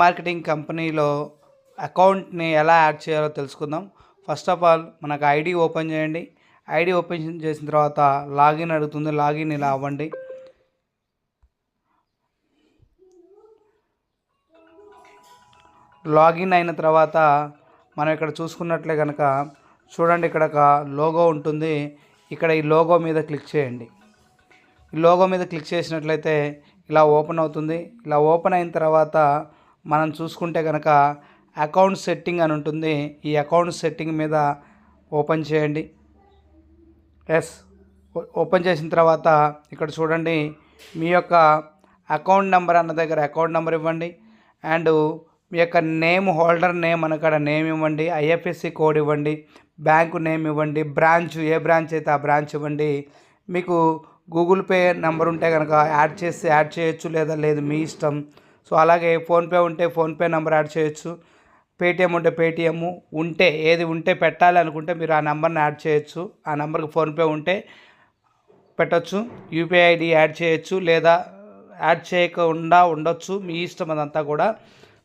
Marketing కంపెనీలో అకౌంట్ని ఎలా యాడ్ చేయాలో తెలుసుకుందాం. ఫస్ట్ ఆఫ్ ఆల్ మనకు ఐడి ఓపెన్ చేయండి. ఐడి ఓపెన్ చేసిన తర్వాత లాగిన్ అడుగుతుంది. లాగిన్ ఇలా అవ్వండి. లాగిన్ అయిన తర్వాత మనం ఇక్కడ చూసుకున్నట్లే కనుక చూడండి, ఇక్కడ ఒక లోగో ఉంటుంది. ఇక్కడ ఈ లోగో మీద క్లిక్ చేయండి. ఈ లోగో మీద క్లిక్ చేసినట్లయితే ఇలా ఓపెన్ అవుతుంది. ఇలా ఓపెన్ అయిన తర్వాత మనం చూసుకుంటే కనుక అకౌంట్ సెట్టింగ్ అని ఉంటుంది. ఈ అకౌంట్ సెట్టింగ్ మీద ఓపెన్ చేయండి. ఓపెన్ చేసిన తర్వాత ఇక్కడ చూడండి, మీ యొక్క అకౌంట్ నెంబర్ అన్న దగ్గర అకౌంట్ నెంబర్ ఇవ్వండి. అండ్ మీ యొక్క నేమ్, హోల్డర్ నేమ్ అక్కడ నేమ్ ఇవ్వండి. ఐఎఫ్ఎస్సి కోడ్ ఇవ్వండి. బ్యాంకు నేమ్ ఇవ్వండి. బ్రాంచ్, ఏ బ్రాంచ్ అయితే ఆ బ్రాంచ్ ఇవ్వండి. మీకు గూగుల్ పే నెంబర్ ఉంటే కనుక యాడ్ చేయొచ్చు, లేదా లేదు మీ ఇష్టం. సో అలాగే ఫోన్పే ఉంటే ఫోన్పే నెంబర్ యాడ్ చేయొచ్చు. పేటిఎం ఉంటే పేటిఎం ఉంటే, ఏది ఉంటే పెట్టాలి అనుకుంటే మీరు ఆ నెంబర్ని యాడ్ చేయొచ్చు. ఆ నెంబర్కి ఫోన్పే ఉంటే పెట్టచ్చు. యూపీఐ ఐడి యాడ్ చేయొచ్చు, లేదా యాడ్ చేయకుండా ఉండొచ్చు, మీ ఇష్టం అదంతా కూడా.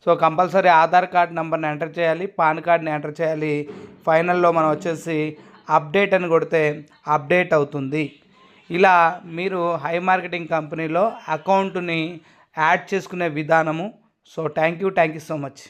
సో కంపల్సరీ ఆధార్ కార్డ్ నెంబర్ని ఎంటర్ చేయాలి, పాన్ కార్డ్ని ఎంటర్ చేయాలి. ఫైనల్లో మనం వచ్చేసి అప్డేట్ అని కొడితే అప్డేట్ అవుతుంది. ఇలా మీరు హై మార్కెటింగ్ కంపెనీలో అకౌంట్ని యాడ్ చేసుకునే విధానము. So thank you so much.